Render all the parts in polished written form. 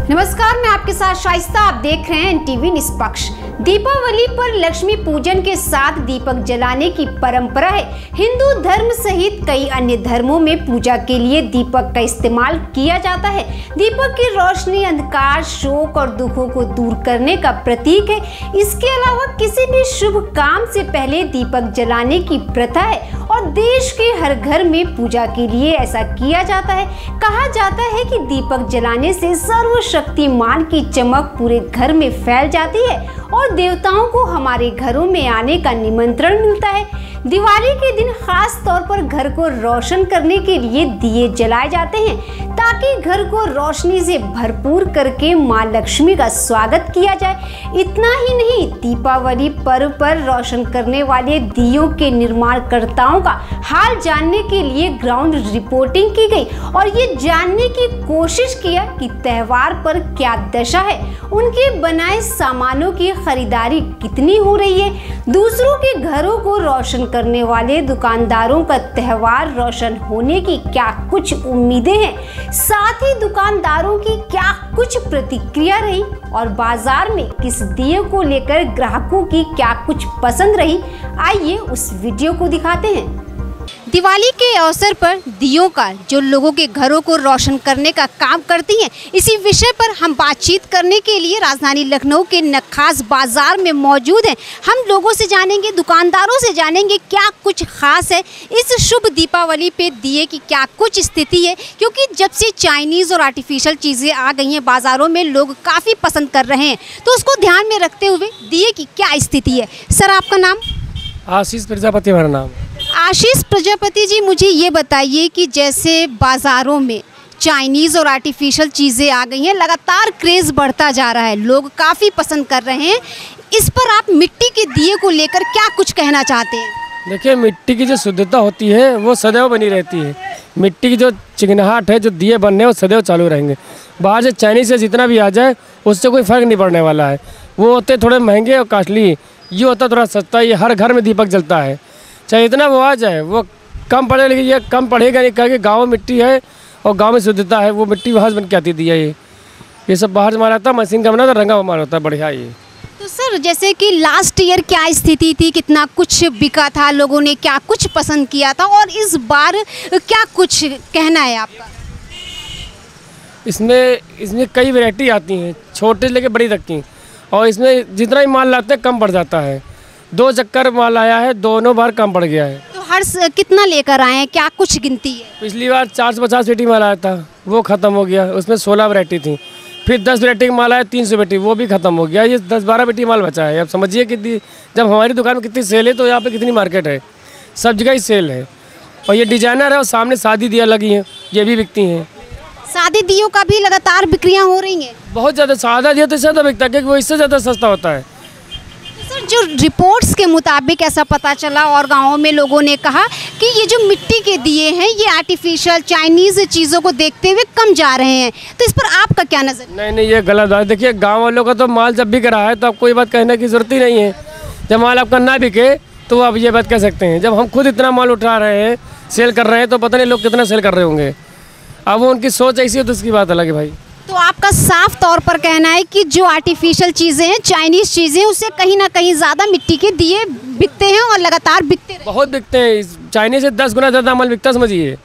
नमस्कार, मैं आपके साथ शाइस्ता। आप देख रहे हैं एनटीवी निष्पक्ष। दीपावली पर लक्ष्मी पूजन के साथ दीपक जलाने की परंपरा है। हिंदू धर्म सहित कई अन्य धर्मों में पूजा के लिए दीपक का इस्तेमाल किया जाता है। दीपक की रोशनी अंधकार, शोक और दुखों को दूर करने का प्रतीक है। इसके अलावा किसी भी शुभ काम से पहले दीपक जलाने की प्रथा है और देश के हर घर में पूजा के लिए ऐसा किया जाता है। कहा जाता है कि दीपक जलाने से सर्वशक्तिमान की चमक पूरे घर में फैल जाती है और देवताओं को हमारे घरों में आने का निमंत्रण मिलता है। दिवाली के दिन खास तौर पर घर को रोशन करने के लिए दिए जलाए जाते हैं ताकि घर को रोशनी से भरपूर करके मां लक्ष्मी का स्वागत किया जाए। इतना ही नहीं, दीपावली पर्व पर रोशन करने वाले दियों के निर्माणकर्ताओं का हाल जानने के लिए ग्राउंड रिपोर्टिंग की गई और ये जानने की कोशिश किया कि त्योहार पर क्या दशा है, उनके बनाए सामानों की खरीदारी कितनी हो रही है, दूसरों के घरों को रोशन करने वाले दुकानदारों का त्योहार रोशन होने की क्या कुछ उम्मीदें हैं, साथ ही दुकानदारों की क्या कुछ प्रतिक्रिया रही और बाजार में किस दिए को लेकर ग्राहकों की क्या कुछ पसंद रही। आइए उस वीडियो को दिखाते हैं। दिवाली के अवसर पर दियों का जो लोगों के घरों को रोशन करने का काम करती हैं, इसी विषय पर हम बातचीत करने के लिए राजधानी लखनऊ के नक्खास बाजार में मौजूद हैं। हम लोगों से जानेंगे, दुकानदारों से जानेंगे क्या कुछ खास है इस शुभ दीपावली पे दिए की क्या कुछ स्थिति है, क्योंकि जब से चाइनीज़ और आर्टिफिशियल चीज़ें आ गई हैं बाज़ारों में लोग काफ़ी पसंद कर रहे हैं, तो उसको ध्यान में रखते हुए दिए की क्या स्थिति है। सर, आपका नाम? आशीष प्रजापति हमारा नाम। आशीष प्रजापति जी, मुझे ये बताइए कि जैसे बाज़ारों में चाइनीज़ और आर्टिफिशियल चीज़ें आ गई हैं, लगातार क्रेज़ बढ़ता जा रहा है, लोग काफ़ी पसंद कर रहे हैं, इस पर आप मिट्टी के दिए को लेकर क्या कुछ कहना चाहते हैं? देखिए, मिट्टी की जो शुद्धता होती है वो सदैव बनी रहती है। मिट्टी की जो चिकनाहट है, जो दिए बनने वो सदैव चालू रहेंगे। बाहर से चाइनीज़ से जितना भी आ जाए उससे कोई फ़र्क नहीं पड़ने वाला है। वो होते थोड़े महंगे और कॉस्टली, ये होता थोड़ा सस्ता। ये हर घर में दीपक जलता है, चाहे इतना वो आ जाए। वो कम पड़े, लेकिन ये कम पड़ेगा नहीं, क्योंकि गाँव में मिट्टी है और गाँव में शुद्धता है। वो मिट्टी वहाँ से बन के आती थी। ये सब बाहर से मारा आता, मशीन का बना था, रंगा हुआ मारा होता है, बढ़िया। ये तो सर, जैसे कि लास्ट ईयर क्या स्थिति थी, कितना कुछ बिका था, लोगों ने क्या कुछ पसंद किया था, और इस बार क्या कुछ कहना है आपका? इसमें कई वैरायटी आती हैं, छोटे लेके बड़ी तक की, और इसमें जितना ही माल लाते हैं कम पड़ जाता है। 2 चक्कर माल आया है, दोनों बार कम पड़ गया है। तो हर कितना लेकर आए हैं, क्या कुछ गिनती है? पिछली बार 450 पेटी माल आया था, वो ख़त्म हो गया। उसमें 16 वैरायटी थी। फिर 10 वैरायटी का माल आया 300 पेटी, वो भी ख़त्म हो गया। ये 10-12 पेटी माल बचा है। अब समझिए कि जब हमारी दुकान में कितनी सेल है तो यहाँ पे कितनी मार्केट है। सब जगह ही सेल है। और ये डिजाइनर है और सामने शादी दिया लगी हैं, ये भी बिकती हैं। शादी दियों का भी लगातार बिक्रियाँ हो रही हैं? बहुत ज़्यादा। सादा दिया तो ज़्यादा बिकता है क्योंकि वो इससे ज़्यादा सस्ता होता है। सर, जो रिपोर्ट्स के मुताबिक ऐसा पता चला और गाँवों में लोगों ने कहा कि ये जो मिट्टी के दिए हैं ये आर्टिफिशियल चाइनीज़ चीज़ों को देखते हुए कम जा रहे हैं, तो इस पर आपका क्या नज़र? नहीं, ये गलत बात। देखिए, गांव वालों का तो माल जब बिक रहा है तो आपको ये बात कहने की ज़रूरत ही नहीं है। जब माल आपका ना बिके तो आप ये बात कह सकते हैं। जब हम खुद इतना माल उठा रहे हैं, सेल कर रहे हैं, तो पता नहीं लोग कितना सेल कर रहे होंगे। अब वो उनकी सोच ऐसी है तो उसकी बात अलग है भाई। तो आपका साफ तौर पर कहना है कि जो आर्टिफिशियल चीज़ें हैं, चाइनीज़ चीज़ें, उससे कहीं ना कहीं ज़्यादा मिट्टी के दिए बिकते हैं और लगातार बिकते हैं। बहुत बिकते हैं। चाइनीज़ से 10 गुना ज़्यादा माल बिकता, समझिए।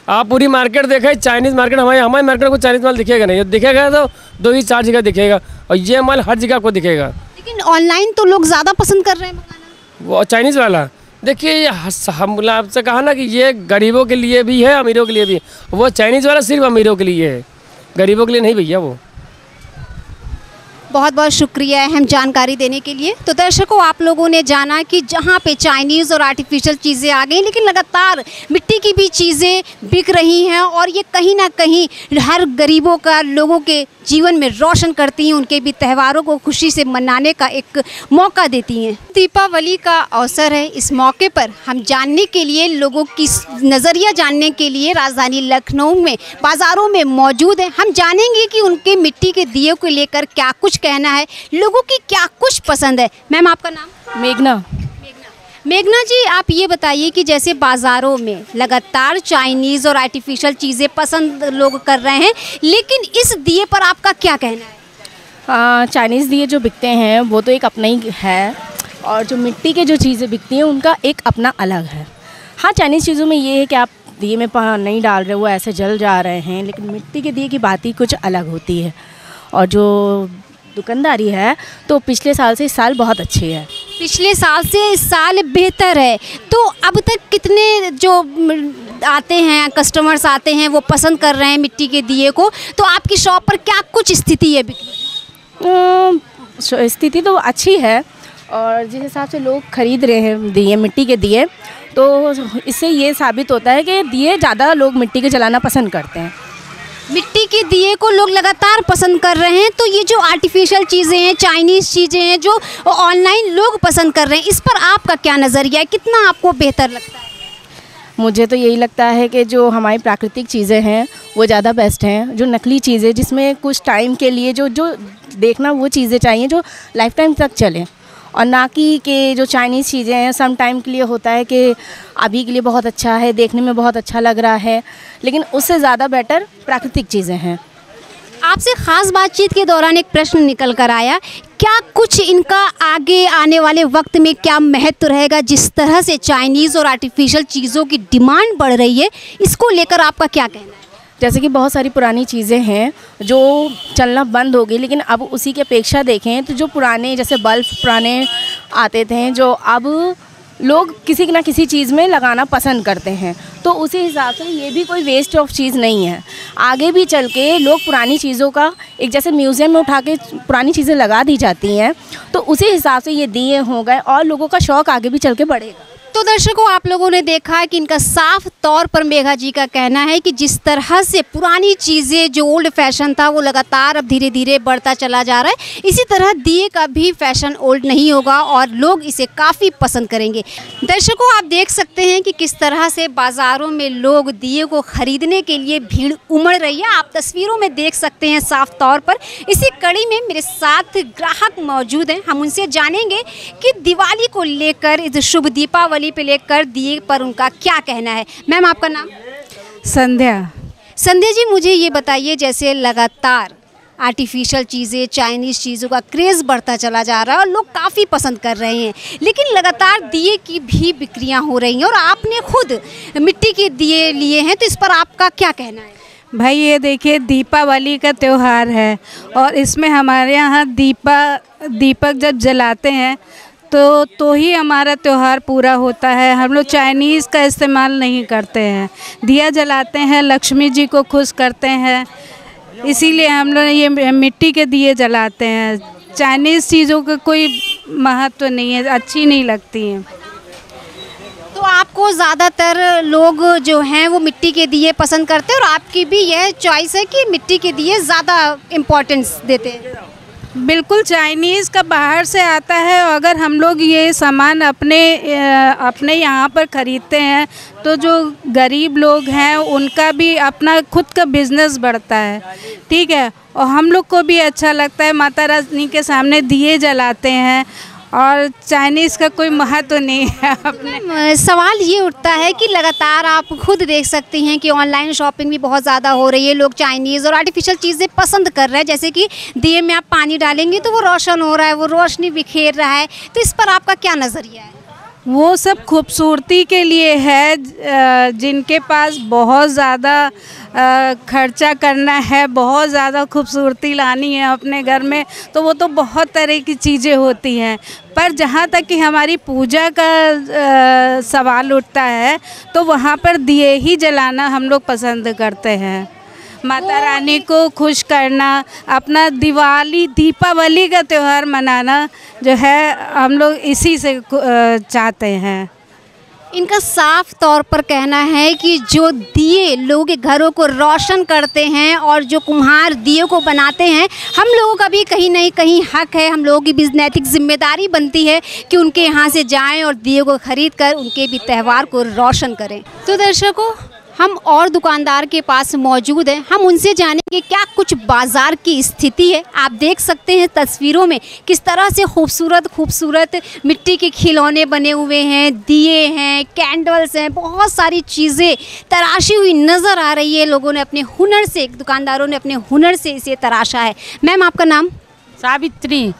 आप पूरी मार्केट देखें, चाइनीज़ मार्केट, हमारी मार्केट को चाइनीज़ माल दिखेगा नहीं। दिखेगा तो 2 ही 4 जगह दिखेगा, और ये माल हर जगह को दिखेगा। लेकिन ऑनलाइन तो लोग ज़्यादा पसंद कर रहे हैं मंगाना। वो चाइनीज़ वाला, देखिए, हम आपसे कहा ना कि ये गरीबों के लिए भी है, अमीरों के लिए भी है। वो चाइनीज़ वाला सिर्फ अमीरों के लिए है, गरीबों के लिए नहीं भैया। वो बहुत बहुत शुक्रिया अहम जानकारी देने के लिए। तो दर्शकों, आप लोगों ने जाना कि जहां पे चाइनीज़ और आर्टिफिशियल चीज़ें आ गई, लेकिन लगातार मिट्टी की भी चीज़ें बिक रही हैं और ये कहीं ना कहीं हर गरीबों का, लोगों के जीवन में रोशन करती हैं, उनके भी त्योहारों को खुशी से मनाने का एक मौका देती हैं। दीपावली का अवसर है, इस मौके पर हम जानने के लिए, लोगों की नज़रिया जानने के लिए राजधानी लखनऊ में बाज़ारों में मौजूद हैं। हम जानेंगे कि उनके मिट्टी के दिए को लेकर क्या कुछ कहना है, लोगों की क्या कुछ पसंद है। मैम, आपका नाम? मेघना। मेघना जी, आप ये बताइए कि जैसे बाज़ारों में लगातार चाइनीज़ और आर्टिफिशियल चीज़ें पसंद लोग कर रहे हैं, लेकिन इस दिए पर आपका क्या कहना है? चाइनीज़ दिए जो बिकते हैं वो तो एक अपना ही है, और जो मिट्टी के जो चीज़ें बिकती हैं उनका एक अपना अलग है। हाँ, चाइनीज़ चीज़ों में ये है कि आप दिए में नहीं डाल रहे, वो ऐसे जल जा रहे हैं, लेकिन मिट्टी के दिए की बात ही कुछ अलग होती है। और जो दुकानदारी है तो पिछले साल से इस साल बहुत अच्छी है। पिछले साल से इस साल बेहतर है। तो अब तक कितने जो आते हैं कस्टमर्स आते हैं वो पसंद कर रहे हैं मिट्टी के दिए को, तो आपकी शॉप पर क्या कुछ स्थिति है बिक्री? स्थिति तो अच्छी है, और जिस हिसाब से लोग ख़रीद रहे हैं दिए, मिट्टी के दिए, तो इससे ये साबित होता है कि दिए ज़्यादा लोग मिट्टी के जलाना पसंद करते हैं। मिट्टी के दिए को लोग लगातार पसंद कर रहे हैं, तो ये जो आर्टिफिशियल चीज़ें हैं, चाइनीज़ चीज़ें हैं जो ऑनलाइन लोग पसंद कर रहे हैं, इस पर आपका क्या नज़रिया है? कितना आपको बेहतर लगता है? मुझे तो यही लगता है कि जो हमारी प्राकृतिक चीज़ें हैं वो ज़्यादा बेस्ट हैं। जो नकली चीज़ें जिसमें कुछ टाइम के लिए जो देखना वो चीज़ें चाहिए जो लाइफ टाइम तक चलें, और ना कि जो चाइनीज़ चीज़ें हैं सम टाइम के लिए होता है कि अभी के लिए बहुत अच्छा है, देखने में बहुत अच्छा लग रहा है, लेकिन उससे ज़्यादा बेटर प्राकृतिक चीज़ें हैं। आपसे ख़ास बातचीत के दौरान एक प्रश्न निकल कर आया, क्या कुछ इनका आगे आने वाले वक्त में क्या महत्व रहेगा? जिस तरह से चाइनीज़ और आर्टिफिशियल चीज़ों की डिमांड बढ़ रही है, इसको लेकर आपका क्या कहना है? जैसे कि बहुत सारी पुरानी चीज़ें हैं जो चलना बंद हो गई, लेकिन अब उसी की अपेक्षा देखें तो जो पुराने जैसे बल्ब पुराने आते थे जो अब लोग किसी ना किसी चीज़ में लगाना पसंद करते हैं, तो उसी हिसाब से ये भी कोई वेस्ट ऑफ चीज़ नहीं है। आगे भी चल के लोग पुरानी चीज़ों का एक जैसे म्यूज़ियम में उठा के पुरानी चीज़ें लगा दी जाती हैं, तो उसी हिसाब से ये दिए हो गए और लोगों का शौक़ आगे भी चल के बढ़ेगा। तो दर्शकों, आप लोगों ने देखा है कि इनका साफ तौर पर मेघा जी का कहना है कि जिस तरह से पुरानी चीज़ें जो ओल्ड फैशन था वो लगातार अब धीरे धीरे बढ़ता चला जा रहा है, इसी तरह दिए का भी फैशन ओल्ड नहीं होगा और लोग इसे काफ़ी पसंद करेंगे। दर्शकों, आप देख सकते हैं कि किस तरह से बाज़ारों में लोग दिए को ख़रीदने के लिए भीड़ उमड़ रही है। आप तस्वीरों में देख सकते हैं साफ तौर पर। इसी कड़ी में मेरे साथ ग्राहक मौजूद हैं, हम उनसे जानेंगे कि दिवाली को लेकर, इस शुभ दीपावली पे लेकर दिए पर उनका क्या कहना है। मैम, आपका नाम? संध्या। संध्या जी, मुझे ये बताइए, जैसे लगातार आर्टिफिशियल चीज़ें, चाइनीज़ चीज़ों का क्रेज़ बढ़ता चला जा रहा है और लोग काफ़ी पसंद कर रहे हैं, लेकिन लगातार दिए की भी बिक्रियां हो रही हैं और आपने खुद मिट्टी के दिए लिए हैं, तो इस पर आपका क्या कहना है? भाई ये देखिए, दीपावली का त्यौहार है और इसमें हमारे यहाँ दीपक जब जलाते हैं तो ही हमारा त्यौहार पूरा होता है। हम लोग चाइनीज़ का इस्तेमाल नहीं करते हैं, दिया जलाते हैं, लक्ष्मी जी को खुश करते हैं, इसीलिए हम लोग ये मिट्टी के दिए जलाते हैं। चाइनीज़ चीज़ों का कोई महत्व नहीं है, अच्छी नहीं लगती हैं। तो आपको ज़्यादातर लोग जो हैं वो मिट्टी के दिए पसंद करते हैं और आपकी भी यह चॉइस है कि मिट्टी के दिए ज़्यादा इम्पोर्टेंस देते हैं? बिल्कुल, चाइनीज़ का बाहर से आता है और अगर हम लोग ये सामान अपने यहाँ पर ख़रीदते हैं तो जो गरीब लोग हैं उनका भी अपना खुद का बिजनेस बढ़ता है, ठीक है, और हम लोग को भी अच्छा लगता है। माता रानी के सामने दिए जलाते हैं और चाइनीज़ का कोई महत्व नहीं है अपने। सवाल ये उठता है कि लगातार आप खुद देख सकती हैं कि ऑनलाइन शॉपिंग भी बहुत ज़्यादा हो रही है, लोग चाइनीज़ और आर्टिफिशियल चीज़ें पसंद कर रहे हैं, जैसे कि दिए में आप पानी डालेंगे तो वो रोशन हो रहा है, वो रोशनी बिखेर रहा है, तो इस पर आपका क्या नज़रिया है? वो सब खूबसूरती के लिए है। जिनके पास बहुत ज़्यादा खर्चा करना है, बहुत ज़्यादा खूबसूरती लानी है अपने घर में, तो वो तो बहुत तरह की चीज़ें होती हैं, पर जहाँ तक कि हमारी पूजा का सवाल उठता है तो वहाँ पर दिए ही जलाना हम लोग पसंद करते हैं। माता रानी को खुश करना, अपना दीपावली का त्यौहार मनाना जो है हम लोग इसी से चाहते हैं। इनका साफ तौर पर कहना है कि जो दिए लोगों के घरों को रोशन करते हैं और जो कुम्हार दिए को बनाते हैं, हम लोगों का भी कहीं नहीं कहीं हक है, हम लोगों की भी नैतिक जिम्मेदारी बनती है कि उनके यहाँ से जाएं और दिए को ख़रीद कर उनके भी त्यौहार को रोशन करें। तो दर्शकों, हम और दुकानदार के पास मौजूद हैं, हम उनसे जानेंगे क्या कुछ बाज़ार की स्थिति है। आप देख सकते हैं तस्वीरों में किस तरह से खूबसूरत खूबसूरत मिट्टी के खिलौने बने हुए हैं, दिए हैं, कैंडल्स हैं, बहुत सारी चीज़ें तराशी हुई नज़र आ रही है। लोगों ने अपने हुनर से, दुकानदारों ने अपने हुनर से इसे तराशा है। मैम, आपका नाम? सावित्री।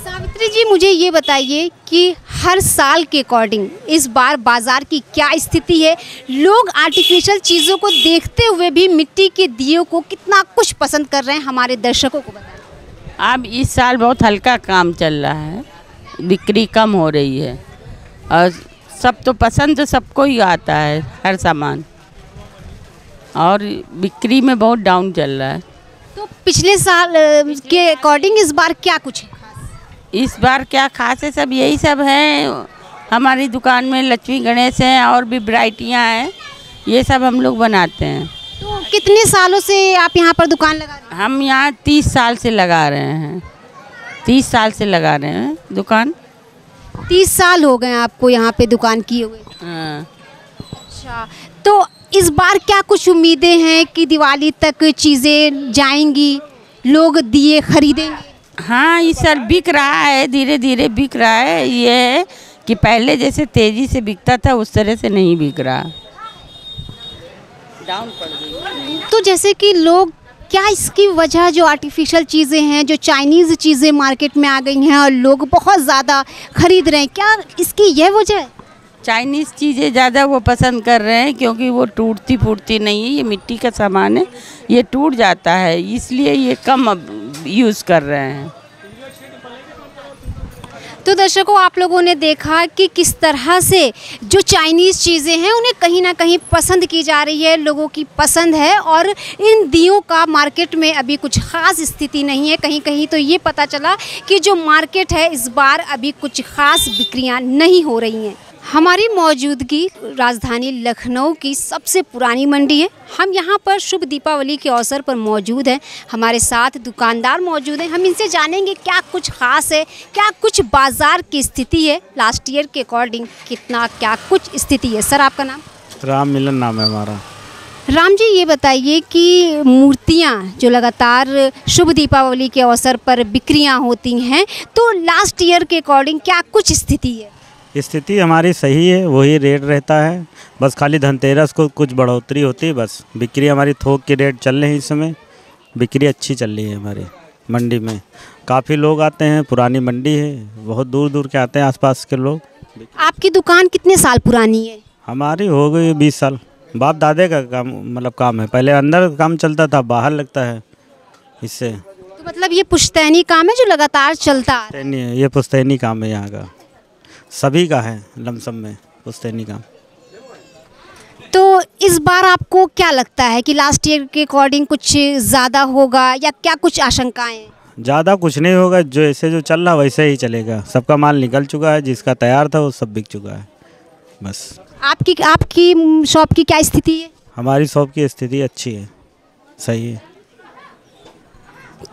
सावित्री जी, मुझे ये बताइए कि हर साल के अकॉर्डिंग इस बार बाज़ार की क्या स्थिति है? लोग आर्टिफिशियल चीज़ों को देखते हुए भी मिट्टी के दियों को कितना कुछ पसंद कर रहे हैं, हमारे दर्शकों को बताएं। अब इस साल बहुत हल्का काम चल रहा है, बिक्री कम हो रही है और सब तो पसंद सबको ही आता है हर सामान, और बिक्री में बहुत डाउन चल रहा है। तो पिछले साल के अकॉर्डिंग इस बार क्या कुछ है? इस बार क्या खास है, सब यही सब है। हमारी दुकान में लक्ष्मी गणेश हैं और भी वैरायटियाँ हैं, ये सब हम लोग बनाते हैं। तो कितने सालों से आप यहाँ पर दुकान लगा रहे हैं? हम यहाँ 30 साल से लगा रहे हैं, 30 साल से लगा रहे हैं दुकान। 30 साल हो गए आपको यहाँ पे दुकान किए हुए? हाँ। अच्छा, तो इस बार क्या कुछ उम्मीदें हैं कि दिवाली तक चीज़ें जाएंगी, लोग दिए खरीदेंगे? हाँ, इस साल बिक रहा है, धीरे धीरे बिक रहा है। ये है कि पहले जैसे तेज़ी से बिकता था उस तरह से नहीं बिक रहा, डाउन पड़ गई। तो जैसे कि लोग, क्या इसकी वजह जो आर्टिफिशियल चीज़ें हैं, जो चाइनीज़ चीज़ें मार्केट में आ गई हैं और लोग बहुत ज़्यादा खरीद रहे हैं, क्या इसकी यह वजह है? चाइनीज़ चीज़ें ज़्यादा वो पसंद कर रहे हैं क्योंकि वो टूटती फूटती नहीं है, ये मिट्टी का सामान है, ये टूट जाता है, इसलिए ये कम अब यूज़ कर रहे हैं। तो दर्शकों, आप लोगों ने देखा कि किस तरह से जो चाइनीज़ चीज़ें हैं उन्हें कहीं ना कहीं पसंद की जा रही है, लोगों की पसंद है, और इन दियों का मार्केट में अभी कुछ ख़ास स्थिति नहीं है। कहीं कहीं तो ये पता चला कि जो मार्केट है इस बार अभी कुछ ख़ास बिक्रियां नहीं हो रही हैं। हमारी मौजूदगी राजधानी लखनऊ की सबसे पुरानी मंडी है। हम यहाँ पर शुभ दीपावली के अवसर पर मौजूद हैं। हमारे साथ दुकानदार मौजूद हैं, हम इनसे जानेंगे क्या कुछ ख़ास है, क्या कुछ बाज़ार की स्थिति है, लास्ट ईयर के अकॉर्डिंग कितना क्या कुछ स्थिति है। सर, आपका नाम? राम मिलन नाम है हमारा। राम जी, ये बताइए कि मूर्तियाँ जो लगातार शुभ दीपावली के अवसर पर बिक्रियाँ होती हैं, तो लास्ट ईयर के अकॉर्डिंग क्या कुछ स्थिति है? स्थिति हमारी सही है, वही रेट रहता है, बस खाली धनतेरस को कुछ बढ़ोतरी होती है बस। बिक्री हमारी थोक के रेट चल रहे हैं, इस समय बिक्री अच्छी चल रही है हमारी मंडी में। काफ़ी लोग आते हैं, पुरानी मंडी है, बहुत दूर दूर के आते हैं आसपास के लोग। आपकी दुकान कितने साल पुरानी है? हमारी हो गई 20 साल। बाप दादे का काम, मतलब काम है, पहले अंदर काम चलता था, बाहर लगता है इससे। तो मतलब ये पुश्तैनी काम है जो लगातार चलता आ रहा है? पुश्तैनी है, ये पुश्तैनी काम है, यहाँ का सभी का है लमसम में पुश्तैनी काम। तो इस बार आपको क्या लगता है कि लास्ट ईयर के अकॉर्डिंग कुछ ज़्यादा होगा या क्या कुछ आशंकाएं हैं? ज़्यादा कुछ नहीं होगा, जो ऐसे जो चल रहा वैसे ही चलेगा। सबका माल निकल चुका है, जिसका तैयार था वो सब बिक चुका है बस। आपकी शॉप की क्या स्थिति है? हमारी शॉप की स्थिति अच्छी है, सही है।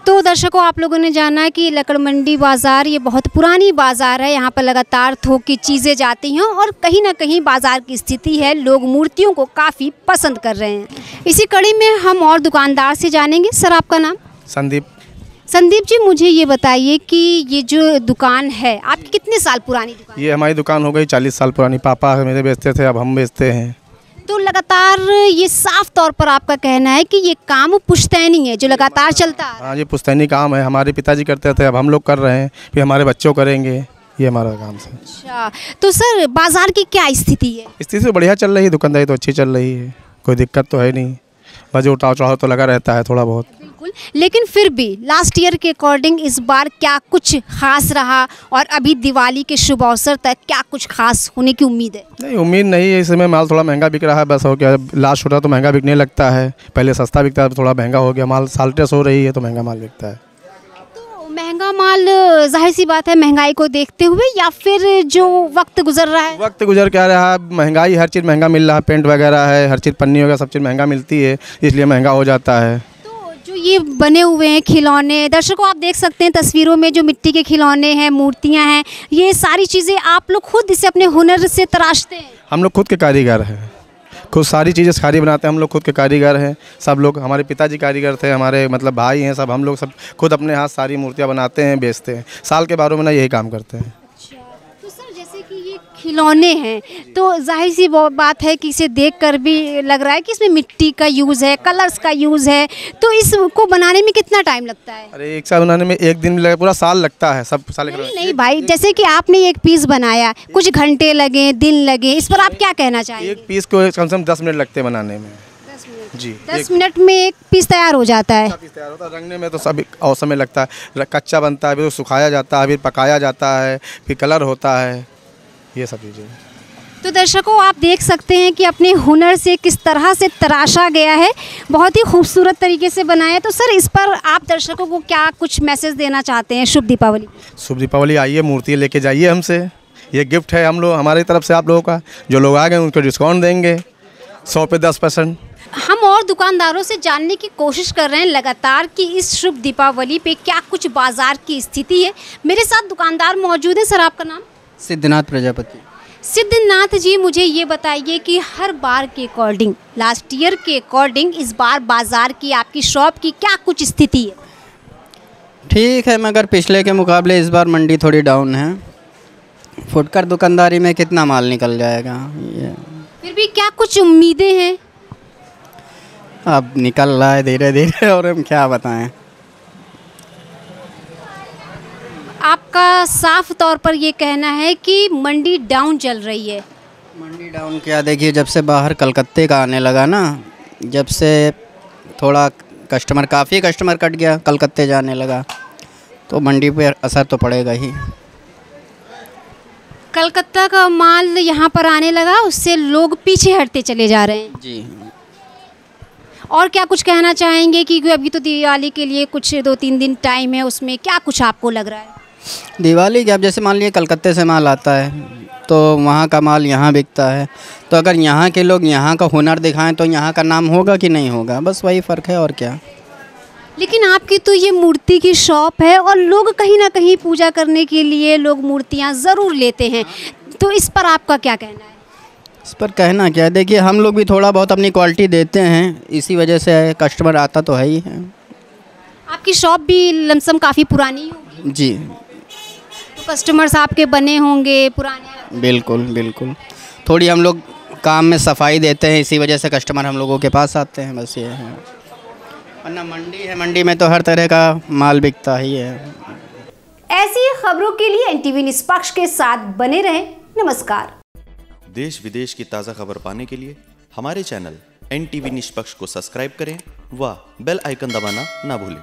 तो दर्शकों, आप लोगों ने जाना कि लकड़ मंडी बाज़ार ये बहुत पुरानी बाज़ार है। यहाँ पर लगातार थोक की चीज़ें जाती हैं और कहीं ना कहीं बाज़ार की स्थिति है, लोग मूर्तियों को काफ़ी पसंद कर रहे हैं। इसी कड़ी में हम और दुकानदार से जानेंगे। सर, आपका नाम? संदीप। संदीप जी, मुझे ये बताइए कि ये जो दुकान है आपकी कितने साल पुरानी दुकान? ये हमारी दुकान हो गई 40 साल पुरानी। पापा मेरे बेचते थे, अब हम बेचते हैं। तो लगातार ये साफ तौर पर आपका कहना है कि ये काम पुश्तैनी है जो लगातार चलता है? हाँ, ये पुश्तैनी काम है, हमारे पिताजी करते थे, अब हम लोग कर रहे हैं, फिर हमारे बच्चों करेंगे, ये हमारा काम है। अच्छा, तो सर बाज़ार की क्या स्थिति है? स्थिति तो बढ़िया चल रही है, दुकानदारी तो अच्छी चल रही है, कोई दिक्कत तो है नहीं, बस उठाव चढ़ाव तो लगा रहता है थोड़ा बहुत। बिल्कुल, लेकिन फिर भी लास्ट ईयर के अकॉर्डिंग इस बार क्या कुछ खास रहा और अभी दिवाली के शुभ अवसर तक क्या कुछ खास होने की उम्मीद है? नहीं, उम्मीद नहीं है, इस समय माल थोड़ा महंगा बिक रहा है बस। हो गया, लास्ट होता तो महंगा बिकने लगता है, पहले सस्ता बिकता है, थोड़ा महंगा हो गया माल। साल्टेस हो रही है तो महंगा माल बिकता है। तो महंगा माल, जाहिर सी बात है, महंगाई को देखते हुए या फिर जो वक्त गुजर रहा है? वक्त गुजर क्या रहा है, महंगाई, हर चीज़ महंगा मिल रहा है, पेंट वगैरह है, हर चीज़, पन्नी वगैरह सब चीज़ महंगा मिलती है, इसलिए महंगा हो जाता है। तो जो ये बने हुए हैं खिलौने, दर्शकों आप देख सकते हैं तस्वीरों में जो मिट्टी के खिलौने हैं, मूर्तियाँ हैं, ये सारी चीज़ें आप लोग खुद इसे अपने हुनर से तराशते हैं? हम लोग खुद के कारीगर हैं, खुद सारी चीज़ें सारी बनाते हैं हम लोग, खुद के कारीगर हैं सब लोग। हमारे पिताजी कारीगर थे, हमारे मतलब भाई हैं सब, हम लोग सब खुद अपने हाथ सारी मूर्तियाँ बनाते हैं, बेचते हैं। साल के 12 महीना यही काम करते हैं। तो सर जैसे कि ये खिलौने हैं तो जाहिर सी बात है कि इसे देखकर भी लग रहा है कि इसमें मिट्टी का यूज़ है, कलर्स का यूज़ है, तो इसको बनाने में कितना टाइम लगता है? अरे एक साल बनाने में एक दिन लगे, पूरा साल लगता है सब साल। नहीं भाई, जैसे कि आपने एक पीस बनाया, कुछ घंटे लगे, दिन लगे, इस पर आप क्या कहना चाहेंगे? एक पीस को कम से कम 10 मिनट लगते हैं बनाने में। 10 मिनट जी, 10 मिनट में एक पीस तैयार हो जाता है। पीस तैयार होता है। रंगने में तो सब और समय लगता है, कच्चा बनता है, फिर सुखाया जाता है, फिर पकाया जाता है, फिर कलर होता है, ये सब चीज़ें। तो दर्शकों आप देख सकते हैं कि अपने हुनर से किस तरह से तराशा गया है, बहुत ही खूबसूरत तरीके से बनाया है। तो सर इस पर आप दर्शकों को क्या कुछ मैसेज देना चाहते हैं? शुभ दीपावली। शुभ दीपावली। आइए मूर्ति लेके जाइए हमसे, ये गिफ्ट है हम लोग हमारी तरफ से आप लोगों का। जो लोग आ गए उनको डिस्काउंट देंगे 100 पे 10%। हम और दुकानदारों से जानने की कोशिश कर रहे हैं लगातार कि इस शुभ दीपावली पे क्या कुछ बाजार की स्थिति है। मेरे साथ दुकानदार मौजूद है। सर आपका नाम? सिद्धनाथ प्रजापति। सिद्धनाथ जी, मुझे ये बताइए कि हर बार के अकॉर्डिंग, लास्ट ईयर के अकॉर्डिंग इस बार बाजार की, आपकी शॉप की क्या कुछ स्थिति है? ठीक है, मगर पिछले के मुकाबले इस बार मंडी थोड़ी डाउन है। फुटकर दुकानदारी में कितना माल निकल जाएगा ये, फिर भी क्या कुछ उम्मीदें हैं? अब निकल रहा है धीरे धीरे, और हम क्या बताएं। आपका साफ तौर पर ये कहना है कि मंडी डाउन चल रही है। मंडी डाउन क्या, देखिए जब से बाहर कलकत्ते का आने लगा ना, जब से थोड़ा कस्टमर, काफ़ी कस्टमर कट गया, कलकत्ते जाने लगा, तो मंडी पे असर तो पड़ेगा ही। कलकत्ता का माल यहाँ पर आने लगा, उससे लोग पीछे हटते चले जा रहे हैं। जी। और क्या कुछ कहना चाहेंगे कि अभी तो दिवाली के लिए कुछ 2-3 दिन टाइम है, उसमें क्या कुछ आपको लग रहा है? दिवाली क्या, अब जैसे मान लीजिए कलकत्ते से माल आता है तो वहाँ का माल यहाँ बिकता है, तो अगर यहाँ के लोग यहाँ का हुनर दिखाएं तो यहाँ का नाम होगा कि नहीं होगा, बस वही फ़र्क है और क्या। लेकिन आपकी तो ये मूर्ति की शॉप है और लोग कहीं ना कहीं पूजा करने के लिए लोग मूर्तियाँ ज़रूर लेते हैं, तो इस पर आपका क्या कहना है? इस पर कहना क्या है, देखिए हम लोग भी थोड़ा बहुत अपनी क्वालिटी देते हैं, इसी वजह से कस्टमर आता तो है ही है। आपकी शॉप भी लमसम काफ़ी पुरानी होगी? जी। तो कस्टमर्स आपके बने होंगे पुराने? बिल्कुल बिल्कुल, थोड़ी हम लोग काम में सफाई देते हैं, इसी वजह से कस्टमर हम लोगों के पास आते हैं, बस ये है। वरना मंडी है, मंडी में तो हर तरह का माल बिकता ही है। ऐसी खबरों के लिए एनटीवी निष्पक्ष के साथ बने रहें। नमस्कार। देश विदेश की ताज़ा खबर पाने के लिए हमारे चैनल एनटीवी निष्पक्ष को सब्सक्राइब करें व बेल आइकन दबाना ना भूलें।